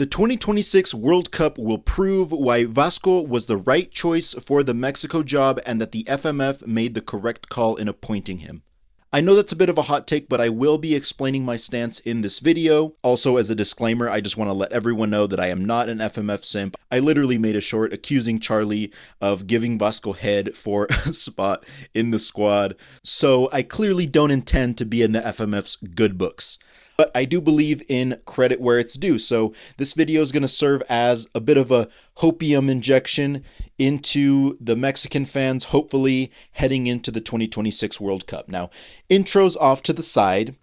The 2026 World Cup will prove why Vasco was the right choice for the Mexico job and that the FMF made the correct call in appointing him. I know that's a bit of a hot take, but I will be explaining my stance in this video. Also, as a disclaimer, I just want to let everyone know that I am not an FMF simp. I literally made a short accusing Charlie of giving Vasco head for a spot in the squad, so I clearly don't intend to be in the FMF's good books. But I do believe in credit where it's due, so this video is going to serve as a bit of a hopium injection into the Mexican fans, hopefully heading into the 2026 World Cup. Now, intros off to the side.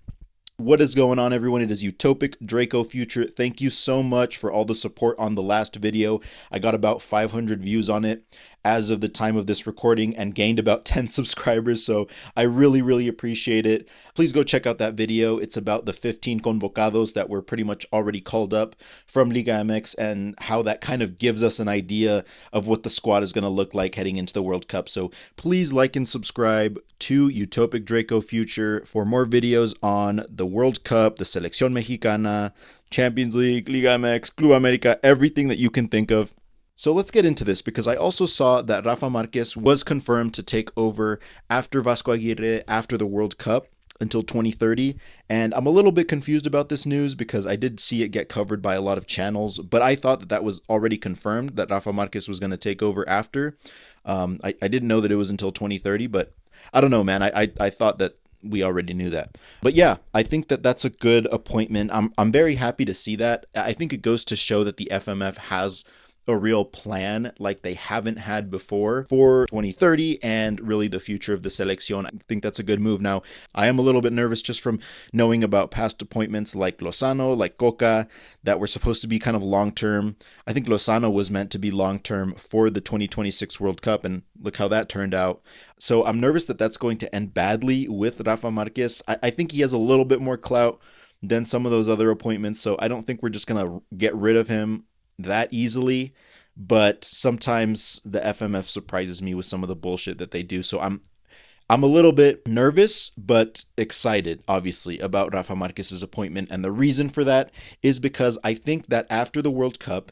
What is going on, everyone? It is Utopic Draco Future. Thank you so much for all the support on the last video. I got about 500 views on it as of the time of this recording and gained about 10 subscribers, so I really appreciate it. Please go check out that video. It's about the 15 convocados that were pretty much already called up from Liga MX and how that kind of gives us an idea of what the squad is going to look like heading into the World Cup. So please like and subscribe to Utopic Draco Future for more videos on the World Cup, the Selección Mexicana, Champions League, Liga MX, Club America, everything that you can think of. So let's get into this, because I also saw that Rafa Márquez was confirmed to take over after Vasco Aguirre after the World Cup until 2030, and I'm a little bit confused about this news because I did see it get covered by a lot of channels, but I thought that that was already confirmed, that Rafa Márquez was going to take over after. I didn't know that it was until 2030, but I don't know, man. I thought that we already knew that. But yeah, I think that that's a good appointment. I'm very happy to see that. I think it goes to show that the FMF has a real plan like they haven't had before for 2030 and really the future of the Selección. I think that's a good move. Now, I am a little bit nervous just from knowing about past appointments like Lozano, like Coca, that were supposed to be kind of long-term. I think Lozano was meant to be long-term for the 2026 World Cup, and look how that turned out. So I'm nervous that that's going to end badly with Rafa Márquez. I think he has a little bit more clout than some of those other appointments, so I don't think we're just going to get rid of him that easily, but sometimes the FMF surprises me with some of the bullshit that they do. So I'm a little bit nervous, but excited, obviously, about Rafa Márquez's appointment. And the reason for that is because I think that after the World Cup,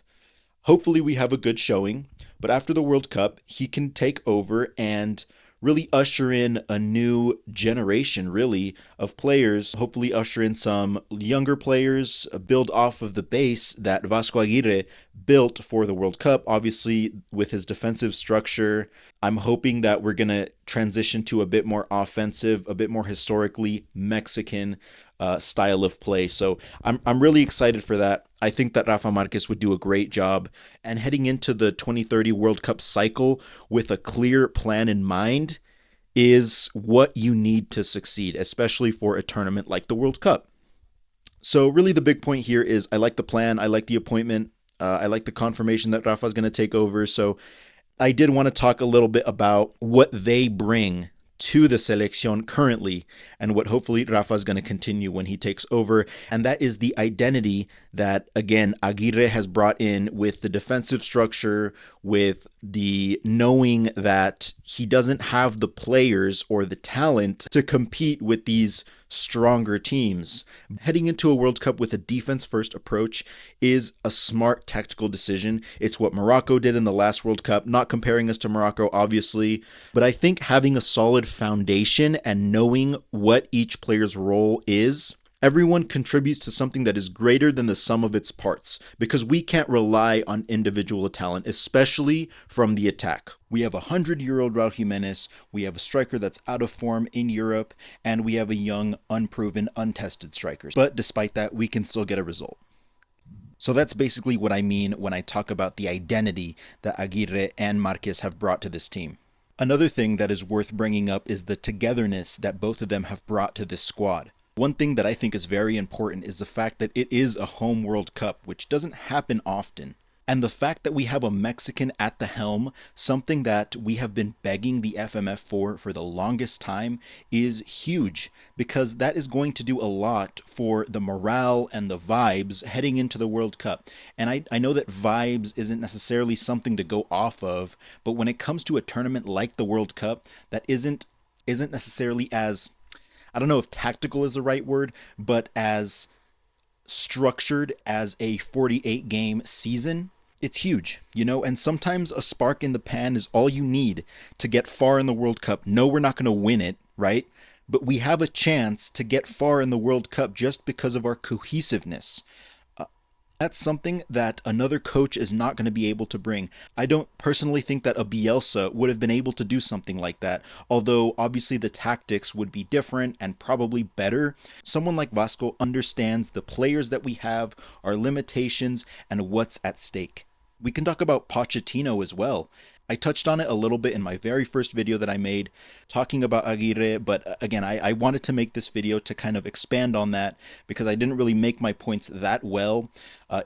hopefully we have a good showing, but after the World Cup, he can take over and really usher in a new generation, really, of players, hopefully usher in some younger players, build off of the base that Vasco Aguirre built for the World Cup. Obviously, with his defensive structure, I'm hoping that we're going to transition to a bit more offensive, a bit more historically Mexican style of play. So I'm really excited for that. I think that Rafa Márquez would do a great job. And heading into the 2030 World Cup cycle with a clear plan in mind is what you need to succeed, especially for a tournament like the World Cup. So really the big point here is I like the plan, I like the appointment, I like the confirmation that Rafa is going to take over. So I did want to talk a little bit about what they bring to the Selección currently and what hopefully Rafa is going to continue when he takes over. And that is the identity that, again, Aguirre has brought in with the defensive structure, with the knowing that he doesn't have the players or the talent to compete with these stronger teams. Heading into a World Cup with a defense-first approach is a smart tactical decision. It's what Morocco did in the last World Cup, not comparing us to Morocco, obviously, but I think having a solid foundation and knowing what each player's role is, everyone contributes to something that is greater than the sum of its parts, because we can't rely on individual talent, especially from the attack. We have a 100-year-old Raul Jimenez, we have a striker that's out of form in Europe, and we have a young, unproven, untested striker. But despite that, we can still get a result. So that's basically what I mean when I talk about the identity that Aguirre and Márquez have brought to this team. Another thing that is worth bringing up is the togetherness that both of them have brought to this squad. One thing that I think is very important is the fact that it is a home World Cup, which doesn't happen often. And the fact that we have a Mexican at the helm, something that we have been begging the FMF for the longest time, is huge, because that is going to do a lot for the morale and the vibes heading into the World Cup. And I know that vibes isn't necessarily something to go off of, but when it comes to a tournament like the World Cup, that isn't necessarily as, I don't know if tactical is the right word, but as structured as a 48 game season, it's huge, and sometimes a spark in the pan is all you need to get far in the World Cup. No, we're not going to win it, right? But we have a chance to get far in the World Cup just because of our cohesiveness. That's something that another coach is not going to be able to bring. I don't personally think that a Bielsa would have been able to do something like that, although obviously the tactics would be different and probably better. Someone like Vasco understands the players that we have, our limitations, and what's at stake. We can talk about Pochettino as well. I touched on it a little bit in my very first video that I made talking about Aguirre, but again, I wanted to make this video to kind of expand on that because I didn't really make my points that well.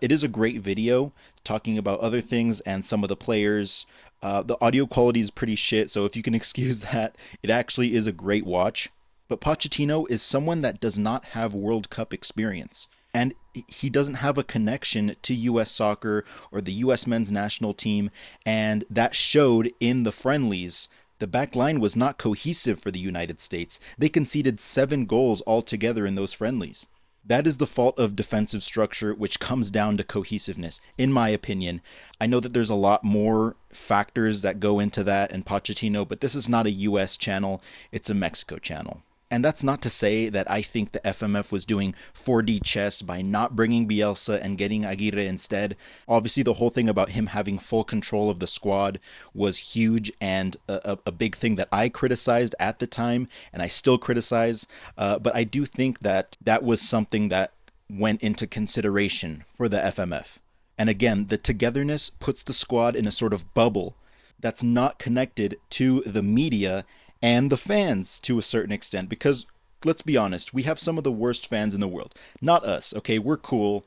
It is a great video talking about other things and some of the players. The audio quality is pretty shit, so if you can excuse that, it actually is a great watch. But Pochettino is someone that does not have World Cup experience. And he doesn't have a connection to U.S. soccer or the U.S. men's national team, and that showed in the friendlies. The back line was not cohesive for the United States. They conceded 7 goals altogether in those friendlies. That is the fault of defensive structure, which comes down to cohesiveness, in my opinion. I know that there's a lot more factors that go into that and Pochettino, but this is not a U.S. channel, it's a Mexico channel. And that's not to say that I think the FMF was doing 4D chess by not bringing Bielsa and getting Aguirre instead. Obviously, the whole thing about him having full control of the squad was huge and a big thing that I criticized at the time, and I still criticize. But I do think that that was something that went into consideration for the FMF. And again, the togetherness puts the squad in a sort of bubble that's not connected to the media and the fans to a certain extent, because let's be honest, we have some of the worst fans in the world. Not us, okay? We're cool.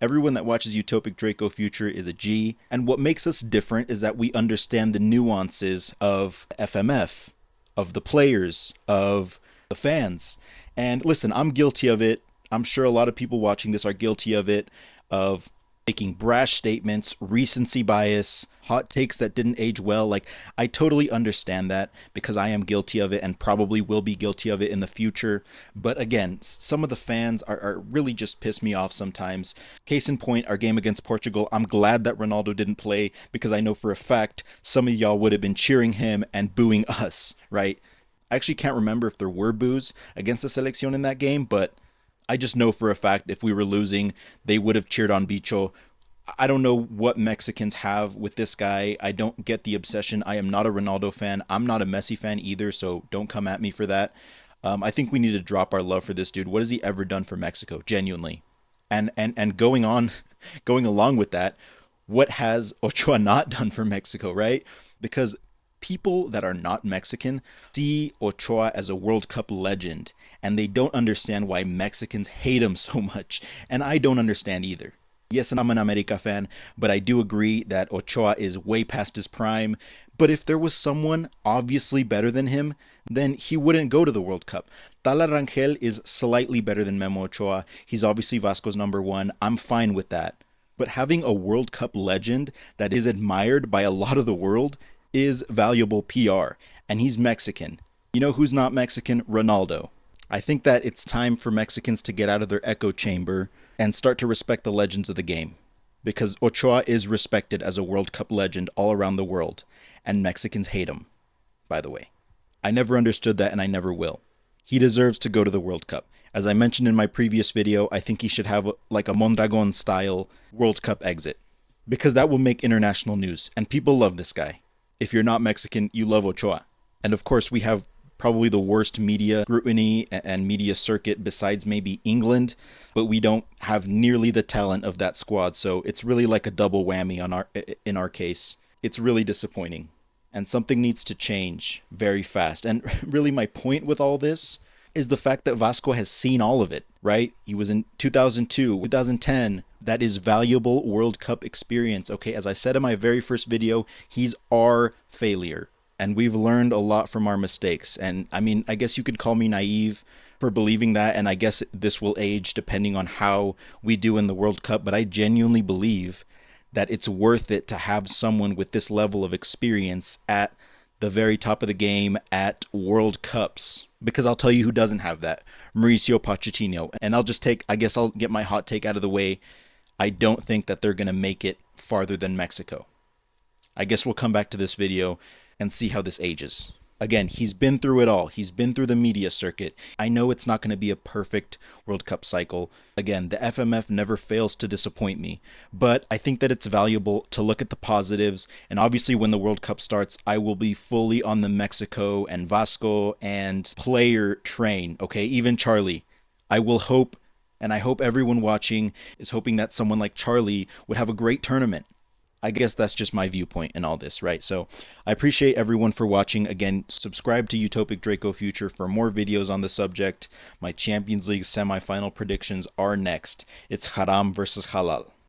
Everyone that watches Utopic Draco Future is a G. And what makes us different is that we understand the nuances of FMF, of the players, of the fans. And listen, I'm guilty of it. I'm sure a lot of people watching this are guilty of it, of making brash statements, recency bias, hot takes that didn't age well. Like, I totally understand that because I am guilty of it and probably will be guilty of it in the future. But again, some of the fans are really just piss me off sometimes. Case in point, our game against Portugal, I'm glad that Ronaldo didn't play because I know for a fact some of y'all would have been cheering him and booing us, right? I actually can't remember if there were boos against the Selección in that game, but I just know for a fact if we were losing, they would have cheered on Bicho. I don't know what Mexicans have with this guy. I don't get the obsession. I am not a Ronaldo fan. I'm not a Messi fan either, so don't come at me for that. I think we need to drop our love for this dude. What has he ever done for Mexico? Genuinely. And going along with that, what has Ochoa not done for Mexico, right? Because people that are not Mexican see Ochoa as a World Cup legend, and they don't understand why Mexicans hate him so much, and I don't understand either. Yes, and I'm an America fan, but I do agree that Ochoa is way past his prime, but if there was someone obviously better than him, then he wouldn't go to the World Cup. Tala Rangel is slightly better than Memo Ochoa. He's obviously Vasco's number 1. I'm fine with that. But having a World Cup legend that is admired by a lot of the world is valuable PR, and he's Mexican. You know who's not Mexican? Ronaldo. I think that it's time for Mexicans to get out of their echo chamber and start to respect the legends of the game, because Ochoa is respected as a World Cup legend all around the world, and Mexicans hate him, by the way. I never understood that, and I never will. He deserves to go to the World Cup. As I mentioned in my previous video, I think he should have like a Mondragon-style World Cup exit, because that will make international news, and people love this guy. If you're not Mexican, you love Ochoa. And of course, we have probably the worst media scrutiny and media circuit besides maybe England, but we don't have nearly the talent of that squad. So it's really like a double whammy in our case. It's really disappointing, and something needs to change very fast. And really my point with all this is the fact that Vasco has seen all of it, right? He was in 2002, 2010. That is valuable World Cup experience. Okay, as I said in my very first video, he's our failure. And we've learned a lot from our mistakes. And I mean, I guess you could call me naive for believing that. And I guess this will age depending on how we do in the World Cup. But I genuinely believe that it's worth it to have someone with this level of experience at the very top of the game at World Cups. Because I'll tell you who doesn't have that. Mauricio Pochettino. And I guess I'll get my hot take out of the way. I don't think that they're going to make it farther than Mexico. I guess we'll come back to this video and see how this ages. Again, he's been through it all. He's been through the media circuit. I know it's not going to be a perfect World Cup cycle. Again, the FMF never fails to disappoint me, but I think that it's valuable to look at the positives. And obviously when the World Cup starts, I will be fully on the Mexico and Vasco and player train, okay? Even Charlie. I will hope, and I hope everyone watching is hoping that someone like Charlie would have a great tournament. I guess that's just my viewpoint in all this, right? So I appreciate everyone for watching. Again, subscribe to Utopic Draco Future for more videos on the subject. My Champions League semifinal predictions are next. It's Haram versus Halal.